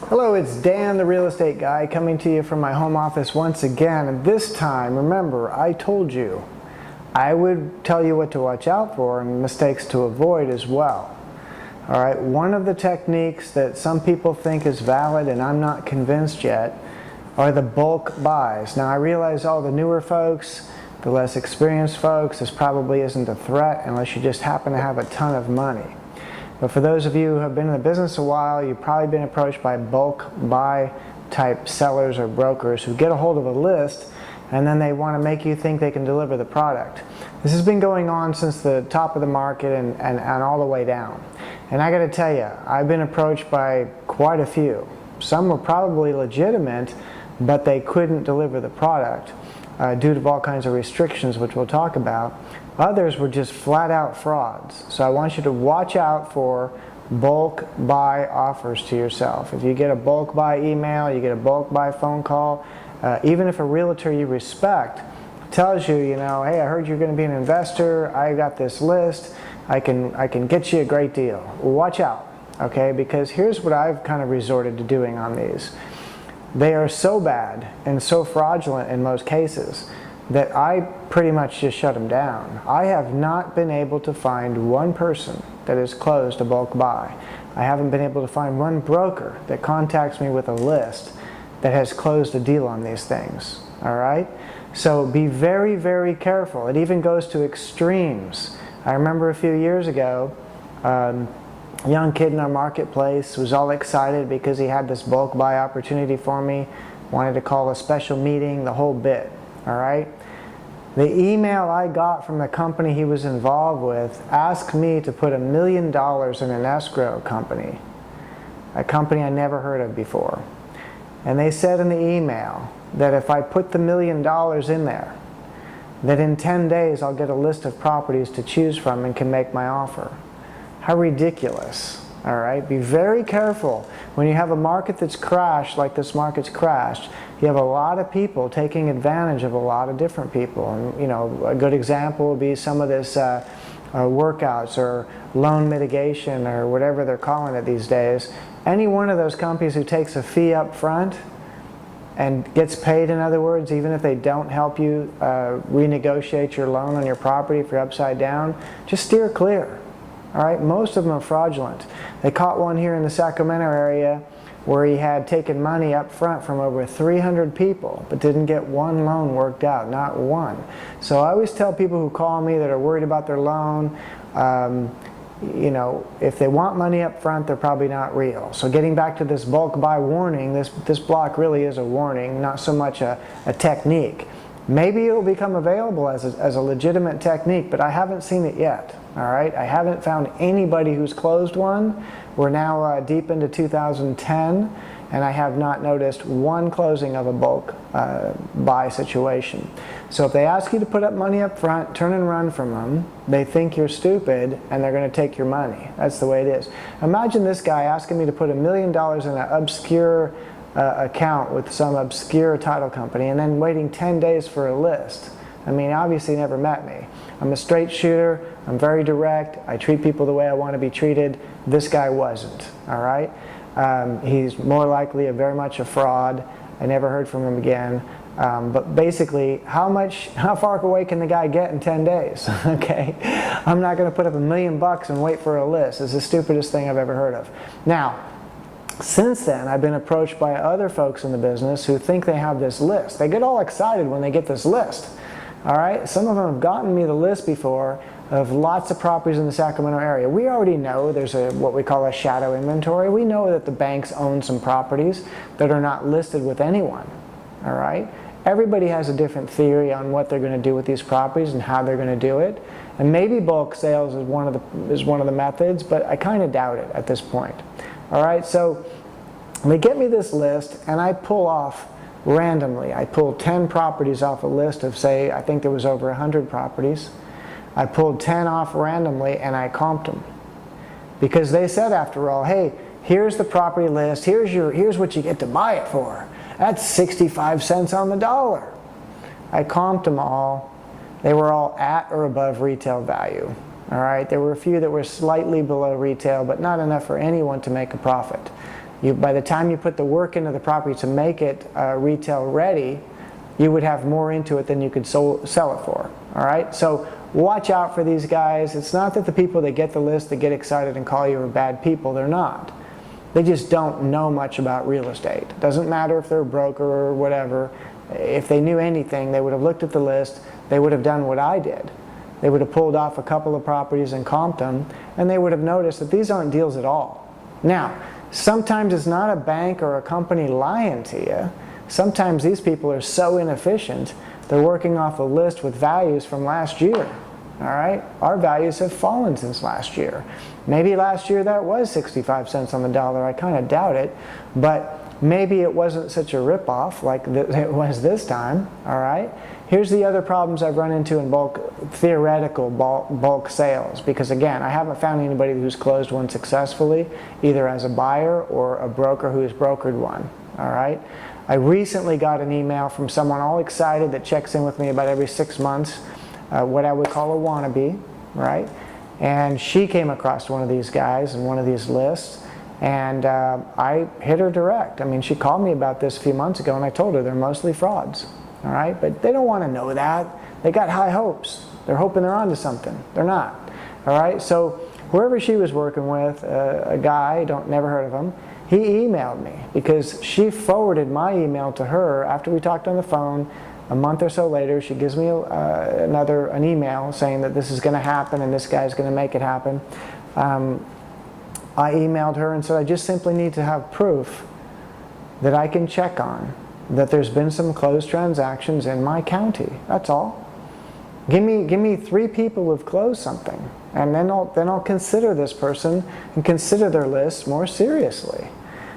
Hello, it's Dan, the real estate guy, coming to you from my home office once again. And this time, remember, I told you I would tell you what to watch out for and mistakes to avoid as well. All right, one of the techniques that some people think is valid, and I'm not convinced yet, are the bulk buys. Now, I realize all the newer folks, the less experienced folks, this probably isn't a threat unless you just happen to have a ton of money. But for those of you who have been in the business a while, you've probably been approached by bulk buy type sellers or brokers who get a hold of a list and then they want to make you think they can deliver the product. This has been going on since the top of the market and all the way down. And I got to tell you, I've been approached by quite a few. Some were probably legitimate, but they couldn't deliver the product due to all kinds of restrictions, which we'll talk about. Others were just flat out frauds. So I want you to watch out for bulk buy offers to yourself. If you get a bulk buy email, you get a bulk buy phone call, even if a realtor you respect tells you, hey, I heard you're going to be an investor, I got this list, I can get you a great deal. Watch out, okay? Because here's what I've kind of resorted to doing on these. They are so bad and so fraudulent in most cases that I pretty much just shut them down. I have not been able to find one person that has closed a bulk buy. I haven't been able to find one broker that contacts me with a list that has closed a deal on these things, all right? So be very, very careful. It even goes to extremes. I remember a few years ago, a young kid in our marketplace was all excited because he had this bulk buy opportunity for me, wanted to call a special meeting, the whole bit, all right? The email I got from the company he was involved with asked me to put $1 million in an escrow company, a company I never heard of before. And they said in the email that if I put the $1 million in there, that in 10 days I'll get a list of properties to choose from and can make my offer. How ridiculous, all right? Be very careful. When you have a market that's crashed like this market's crashed, you have a lot of people taking advantage of a lot of different people. And a good example would be some of this workouts or loan mitigation or whatever they're calling it these days. Any one of those companies who takes a fee up front and gets paid, in other words, even if they don't help you renegotiate your loan on your property if you're upside down, just steer clear. All right, most of them are fraudulent. They caught one here in the Sacramento area where he had taken money up front from over 300 people but didn't get one loan worked out, not one. So I always tell people who call me that are worried about their loan, if they want money up front, they're probably not real. So getting back to this bulk buy warning, this block really is a warning, not so much a technique. Maybe it'll become available as a legitimate technique, but I haven't seen it yet, all right? I haven't found anybody who's closed one. We're now deep into 2010, and I have not noticed one closing of a bulk buy situation. So if they ask you to put up money up front, turn and run from them. They think you're stupid, and they're going to take your money. That's the way it is. Imagine this guy asking me to put $1 million in an obscure account with some obscure title company and then waiting 10 days for a list. I mean, obviously never met me. I'm a straight shooter. I'm very direct. I treat people the way I want to be treated. This guy wasn't, all right? He's more likely very much a fraud. I never heard from him again. But basically, how far away can the guy get in 10 days? Okay, I'm not going to put up $1 million and wait for a list. It's the stupidest thing I've ever heard of. Now, since then, I've been approached by other folks in the business who think they have this list. They get all excited when they get this list. All right, some of them have gotten me the list before of lots of properties in the Sacramento area. We already know there's what we call a shadow inventory. We know that the banks own some properties that are not listed with anyone. All right, everybody has a different theory on what they're going to do with these properties and how they're going to do it. And maybe bulk sales is one of the methods, but I kind of doubt it at this point. All right, so they get me this list, and I pull off randomly. I pulled 10 properties off a list of, say, I think there was over 100 properties. I pulled 10 off randomly, and I comped them. Because they said, after all, hey, here's the property list, here's what you get to buy it for. That's 65 cents on the dollar. I comped them all. They were all at or above retail value. All right, there were a few that were slightly below retail, but not enough for anyone to make a profit. By the time you put the work into the property to make it retail ready, you would have more into it than you could sell it for. All right, so watch out for these guys. It's not that the people that get the list that get excited and call you are bad people. They're not. They just don't know much about real estate. It doesn't matter if they're a broker or whatever. If they knew anything, they would have looked at the list. They would have done what I did. They would have pulled off a couple of properties and comped them, and they would have noticed that these aren't deals at all. Now, sometimes it's not a bank or a company lying to you. Sometimes these people are so inefficient, they're working off a list with values from last year. All right? Our values have fallen since last year. Maybe last year that was 65 cents on the dollar. I kind of doubt it. But maybe it wasn't such a ripoff like it was this time. All right? Here's the other problems I've run into in theoretical bulk sales. Because again, I haven't found anybody who's closed one successfully, either as a buyer or a broker who's brokered one. All right? I recently got an email from someone all excited that checks in with me about every 6 months, what I would call a wannabe, right? And she came across one of these guys and one of these lists, and I hit her direct. I mean, she called me about this a few months ago, and I told her they're mostly frauds, all right? But they don't want to know that. They got high hopes. They're hoping they're onto something. They're not, all right? So whoever she was working with, a guy, never heard of him, he emailed me because she forwarded my email to her after we talked on the phone. A month or so later, she gives me an email saying that this is going to happen and this guy's going to make it happen. I emailed her and said, I just simply need to have proof that I can check on that there's been some closed transactions in my county. That's all. Give me 3 people who've closed something, and then I'll consider this person and consider their list more seriously.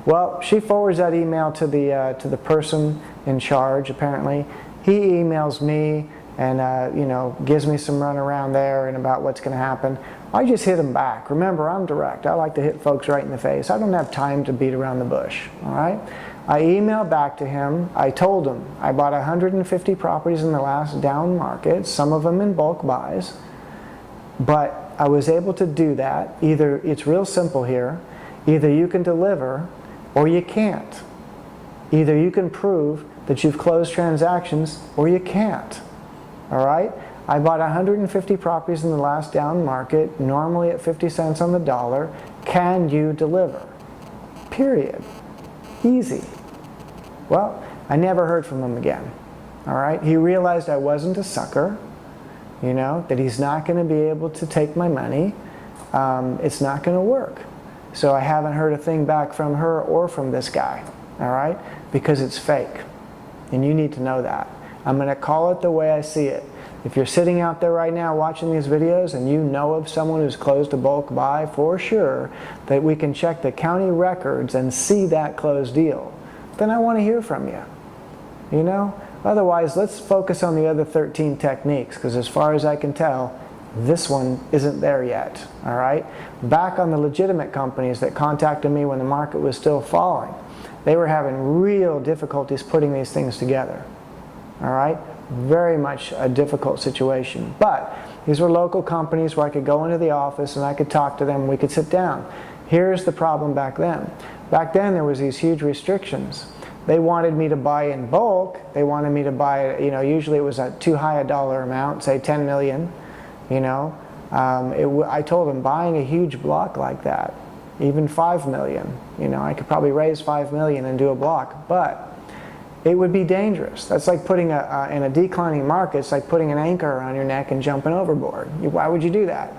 Well, she forwards that email to the person in charge. Apparently, he emails me and gives me some run around there and about what's going to happen. I just hit him back. Remember, I'm direct. I like to hit folks right in the face. I don't have time to beat around the bush. All right. I emailed back to him. I told him I bought 150 properties in the last down market, some of them in bulk buys, but I was able to do that. Either it's real simple here. Either you can deliver or you can't. Either you can prove that you've closed transactions or you can't. All right? I bought 150 properties in the last down market, normally at 50 cents on the dollar. Can you deliver? Period. Easy. Well, I never heard from him again. All right? He realized I wasn't a sucker, that he's not going to be able to take my money. It's not going to work. So I haven't heard a thing back from her or from this guy, all right? Because it's fake. And you need to know that. I'm going to call it the way I see it. If you're sitting out there right now watching these videos and you know of someone who's closed a bulk buy, for sure, that we can check the county records and see that closed deal, then I want to hear from you. Otherwise, let's focus on the other 13 techniques, because as far as I can tell, this one isn't there yet, all right? Back on the legitimate companies that contacted me when the market was still falling, they were having real difficulties putting these things together, all right? Very much a difficult situation. But these were local companies where I could go into the office and I could talk to them, we could sit down. Here's the problem back then. Back then there was these huge restrictions. They wanted me to buy in bulk. They wanted me to buy, usually it was too high a dollar amount, say 10 million. I told them buying a huge block like that, even 5 million, I could probably raise 5 million and do a block, but it would be dangerous. That's like putting in a declining market, it's like putting an anchor around your neck and jumping overboard. Why would you do that?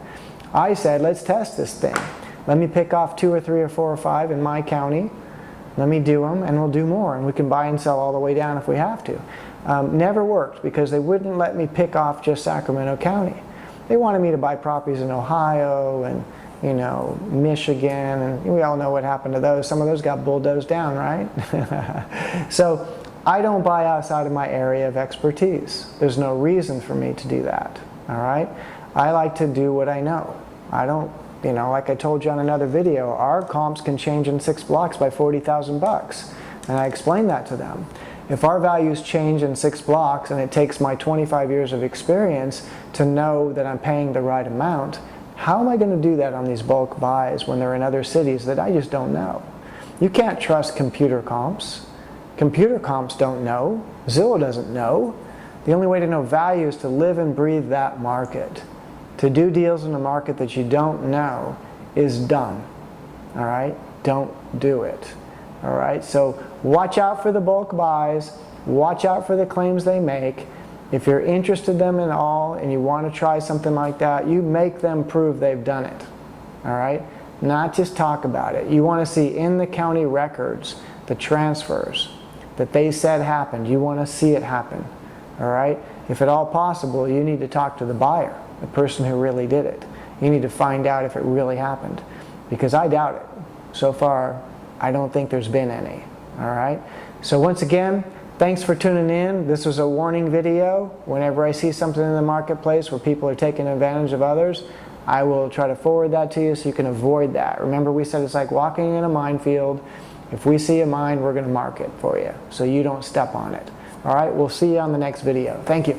I said, let's test this thing. Let me pick off 2 or 3 or 4 or 5 in my county. Let me do them, and we'll do more, and we can buy and sell all the way down if we have to. Never worked, because they wouldn't let me pick off just Sacramento County. They wanted me to buy properties in Ohio and, Michigan, and we all know what happened to those. Some of those got bulldozed down, right? So I don't buy outside of my area of expertise. There's no reason for me to do that, all right? I like to do what I know. I don't, like I told you on another video, our comps can change in 6 blocks by 40,000 bucks. And I explained that to them. If our values change in 6 blocks and it takes my 25 years of experience to know that I'm paying the right amount, how am I going to do that on these bulk buys when they're in other cities that I just don't know? You can't trust computer comps. Computer comps don't know. Zillow doesn't know. The only way to know value is to live and breathe that market. To do deals in a market that you don't know is dumb. All right? Don't do it. All right? So watch out for the bulk buys. Watch out for the claims they make. If you're interested in them at all and you want to try something like that, you make them prove they've done it. All right? Not just talk about it. You want to see in the county records the transfers that they said happened. You want to see it happen. All right? If at all possible, you need to talk to the buyer, the person who really did it. You need to find out if it really happened, because I doubt it. So far, I don't think there's been any. All right? So once again, thanks for tuning in. This was a warning video. Whenever I see something in the marketplace where people are taking advantage of others, I will try to forward that to you so you can avoid that. Remember, we said it's like walking in a minefield. If we see a mine, we're going to mark it for you so you don't step on it. All right, we'll see you on the next video. Thank you.